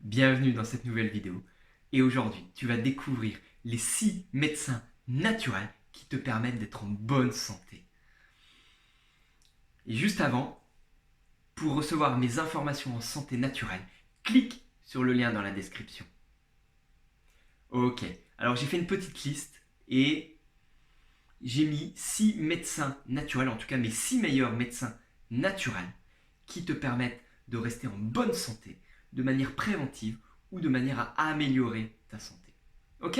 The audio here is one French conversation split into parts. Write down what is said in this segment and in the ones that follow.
Bienvenue dans cette nouvelle vidéo. Et aujourd'hui, tu vas découvrir les 6 médecins naturels qui te permettent d'être en bonne santé. Et juste avant, pour recevoir mes informations en santé naturelle, clique sur le lien dans la description. Ok, alors j'ai fait une petite liste et j'ai mis 6 médecins naturels, en tout cas mes 6 meilleurs médecins naturels qui te permettent de rester en bonne santé de manière préventive ou de manière à améliorer ta santé. Ok?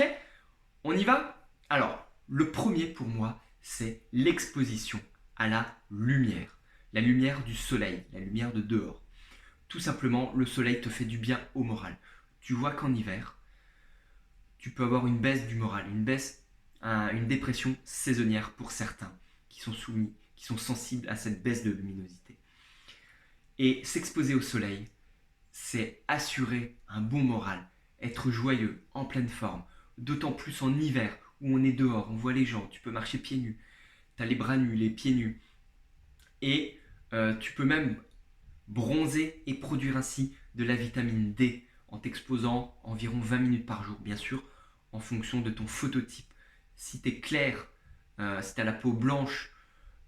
On y va? Alors, le premier pour moi, c'est l'exposition à la lumière du soleil, la lumière de dehors. Tout simplement, le soleil te fait du bien au moral. Tu vois qu'en hiver, tu peux avoir une baisse du moral, une dépression saisonnière pour certains qui sont soumis, qui sont sensibles à cette baisse de luminosité. Et s'exposer au soleil, c'est assurer un bon moral, être joyeux, en pleine forme, d'autant plus en hiver où on est dehors, on voit les gens, tu peux marcher pieds nus, tu as les bras nus, les pieds nus, et tu peux même bronzer et produire ainsi de la vitamine D en t'exposant environ 20 minutes par jour, bien sûr, en fonction de ton phototype. Si tu es clair, si tu as la peau blanche,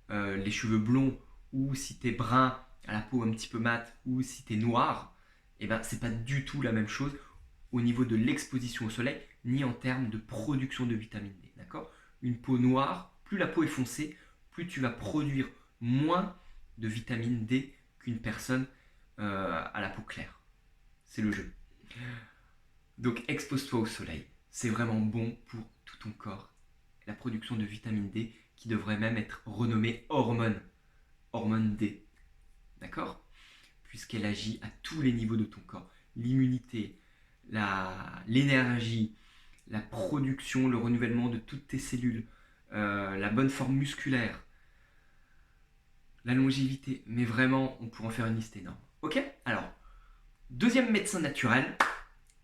les cheveux blonds, ou si tu es brun, à la peau un petit peu mate, ou si tu es noir, eh ben, c'est pas du tout la même chose au niveau de l'exposition au soleil, ni en termes de production de vitamine D. D'accord? Une peau noire, plus la peau est foncée, plus tu vas produire moins de vitamine D qu'une personne à la peau claire. C'est le jeu. Donc expose-toi au soleil. C'est vraiment bon pour tout ton corps. La production de vitamine D qui devrait même être renommée hormone D. D'accord? Puisqu'elle agit à tous les niveaux de ton corps. L'immunité, l'énergie, la production, le renouvellement de toutes tes cellules, la bonne forme musculaire, la longévité. Mais vraiment, on pourrait en faire une liste énorme. Ok? Alors, deuxième médecin naturel,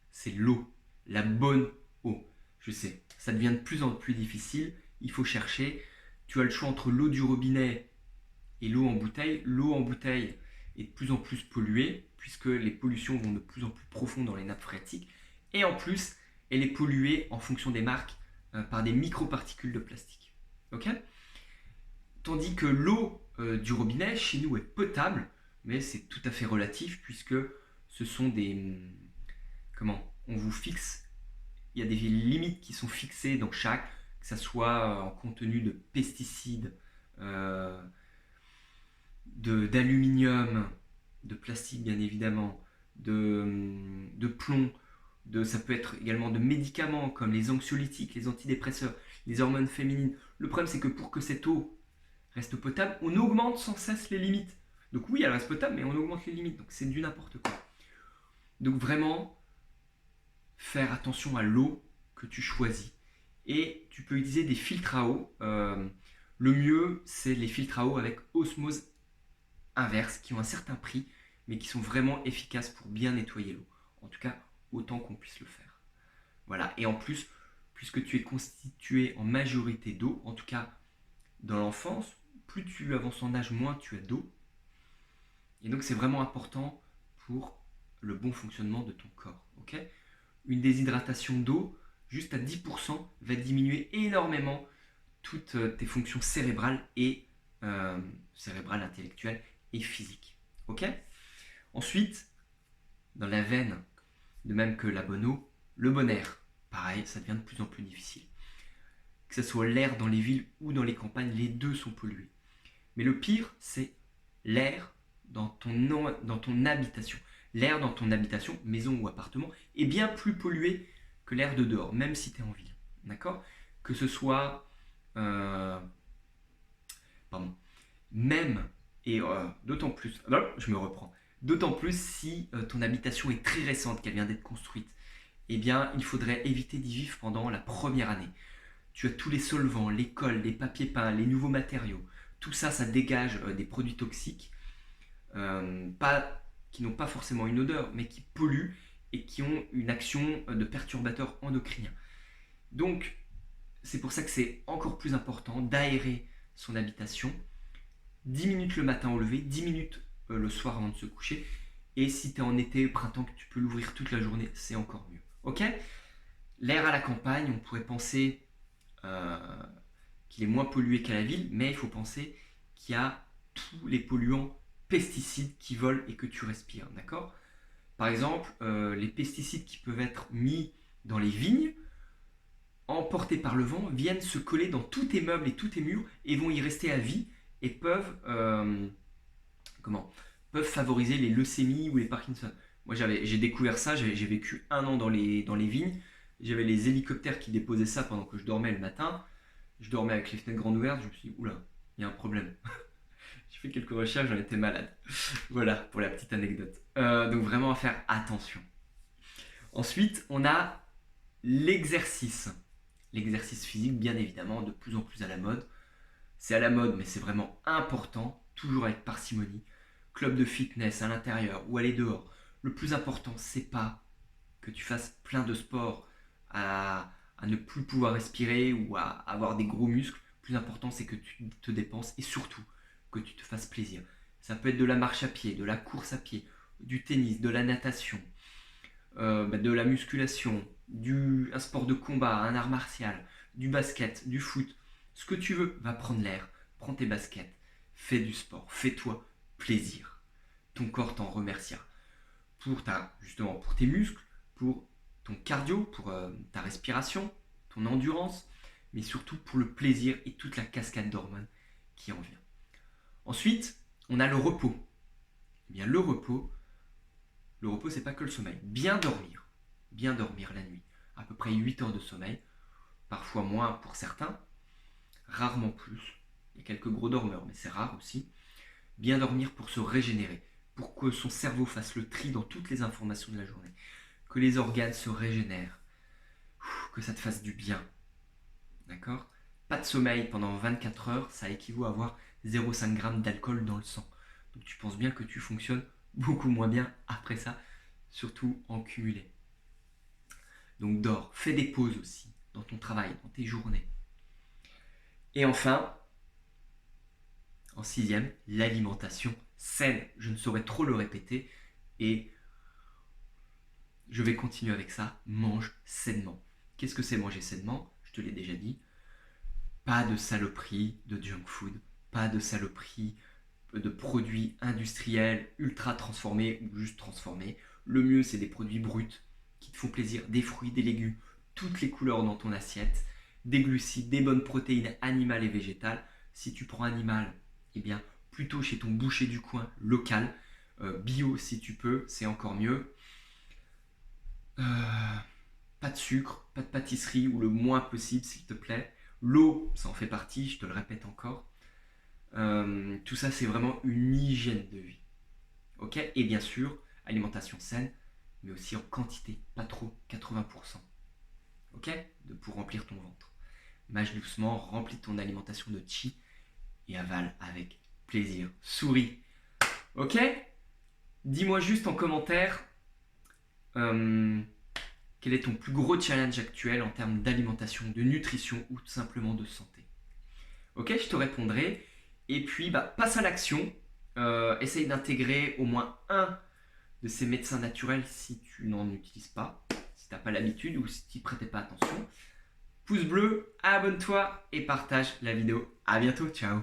c'est l'eau. La bonne eau. Je sais, ça devient de plus en plus difficile. Il faut chercher. Tu as le choix entre l'eau du robinet et l'eau en bouteille. L'eau en bouteille est de plus en plus polluée, puisque les pollutions vont de plus en plus profond dans les nappes phréatiques. Et en plus, elle est polluée en fonction des marques par des microparticules de plastique. Ok? Tandis que l'eau du robinet, chez nous, est potable, mais c'est tout à fait relatif, puisque ce sont des... Comment? On vous fixe, il y a des limites qui sont fixées dans chaque, que ce soit en contenu de pesticides, d'aluminium, de plastique bien évidemment, de plomb, ça peut être également de médicaments comme les anxiolytiques, les antidépresseurs, les hormones féminines. Le problème c'est que pour que cette eau reste potable, on augmente sans cesse les limites. Donc oui, elle reste potable, mais on augmente les limites, donc c'est du n'importe quoi. Donc vraiment, faire attention à l'eau que tu choisis. Et tu peux utiliser des filtres à eau. Le mieux, c'est les filtres à eau avec osmose inverse, qui ont un certain prix, mais qui sont vraiment efficaces pour bien nettoyer l'eau. En tout cas, autant qu'on puisse le faire. Voilà, et en plus, puisque tu es constitué en majorité d'eau, en tout cas dans l'enfance, plus tu avances en âge, moins tu as d'eau. Et donc c'est vraiment important pour le bon fonctionnement de ton corps. Okay? Une déshydratation d'eau, juste à 10%, va diminuer énormément toutes tes fonctions cérébrales et cérébrales, intellectuelles et physiques. Ok? Ensuite, dans la veine, de même que la bonne eau, le bon air. Pareil, ça devient de plus en plus difficile. Que ce soit l'air dans les villes ou dans les campagnes, les deux sont pollués. Mais le pire, c'est l'air dans ton habitation. L'air dans ton habitation, maison ou appartement, est bien plus pollué que l'air de dehors, même si tu es en ville. D'accord? Que ce soit... même, et d'autant plus... je me reprends. D'autant plus si ton habitation est très récente, qu'elle vient d'être construite. Eh bien, il faudrait éviter d'y vivre pendant la première année. Tu as tous les solvants, les cols, les papiers peints, les nouveaux matériaux. Tout ça, ça dégage des produits toxiques qui n'ont pas forcément une odeur, mais qui polluent et qui ont une action de perturbateur endocrinien. Donc, c'est pour ça que c'est encore plus important d'aérer son habitation. 10 minutes le matin au lever, 10 minutes le soir avant de se coucher. Et si tu es en été, printemps, que tu peux l'ouvrir toute la journée, c'est encore mieux. Ok? L'air à la campagne, on pourrait penser qu'il est moins pollué qu'à la ville, mais il faut penser qu'il y a tous les polluants pesticides qui volent et que tu respires. D'accord? Par exemple, les pesticides qui peuvent être mis dans les vignes, emportés par le vent, viennent se coller dans tous tes meubles et tous tes murs et vont y rester à vie et peuvent favoriser les leucémies ou les Parkinson. Moi, j'ai découvert ça, j'ai vécu 1 an dans les vignes. J'avais les hélicoptères qui déposaient ça pendant que je dormais le matin. Je dormais avec les fenêtres grandes ouvertes. Je me suis dit, oula, il y a un problème. J'ai fait quelques recherches, j'en étais malade. Voilà, pour la petite anecdote. Donc vraiment à faire attention. Ensuite, on a l'exercice. L'exercice physique, bien évidemment, de plus en plus à la mode. C'est à la mode, mais c'est vraiment important, toujours avec parcimonie. Club de fitness à l'intérieur ou aller dehors. Le plus important, c'est pas que tu fasses plein de sports à ne plus pouvoir respirer ou à avoir des gros muscles. Le plus important, c'est que tu te dépenses et surtout que tu te fasses plaisir. Ça peut être de la marche à pied, de la course à pied, du tennis, de la natation, de la musculation, un sport de combat, un art martial, du basket, du foot. Ce que tu veux, va prendre l'air, prends tes baskets, fais du sport, fais-toi plaisir. Ton corps t'en remerciera. Justement, pour tes muscles, pour ton cardio, pour ta respiration, ton endurance, mais surtout pour le plaisir et toute la cascade d'hormones qui en vient. Ensuite, on a le repos. Eh bien, le repos, c'est pas que le sommeil. Bien dormir la nuit. À peu près 8 heures de sommeil, parfois moins pour certains, rarement plus. Il y a quelques gros dormeurs, mais c'est rare aussi. Bien dormir pour se régénérer, pour que son cerveau fasse le tri dans toutes les informations de la journée, que les organes se régénèrent, que ça te fasse du bien. D'accord? Pas de sommeil pendant 24 heures, ça équivaut à avoir 0,5 g d'alcool dans le sang. Donc tu penses bien que tu fonctionnes beaucoup moins bien après ça, surtout en cumulé. Donc dors, fais des pauses aussi dans ton travail, dans tes journées. Et enfin, en 6e, l'alimentation saine. Je ne saurais trop le répéter et je vais continuer avec ça. Mange sainement. Qu'est-ce que c'est manger sainement? Je te l'ai déjà dit. Pas de saloperie de junk food, pas de saloperie de produits industriels ultra transformés ou juste transformés. Le mieux, c'est des produits bruts qui te font plaisir, des fruits, des légumes, toutes les couleurs dans ton assiette, des glucides, des bonnes protéines animales et végétales. Si tu prends animal, eh bien, plutôt chez ton boucher du coin local, bio si tu peux, c'est encore mieux. Pas de sucre, pas de pâtisserie ou le moins possible s'il te plaît. L'eau, ça en fait partie, je te le répète encore. Tout ça, c'est vraiment une hygiène de vie. Ok? Et bien sûr, alimentation saine, mais aussi en quantité, pas trop, 80%. Ok? Pour remplir ton ventre. Mâche doucement, remplis ton alimentation de chi et avale avec plaisir. Souris. Ok? Dis-moi juste en commentaire quel est ton plus gros challenge actuel en termes d'alimentation, de nutrition ou tout simplement de santé. Ok, je te répondrai. Et puis, passe à l'action. Essaye d'intégrer au moins un de ces médecins naturels si tu n'en utilises pas, si tu n'as pas l'habitude ou si tu n'y prêtais pas attention. Pouce bleu, abonne-toi et partage la vidéo. À bientôt, ciao.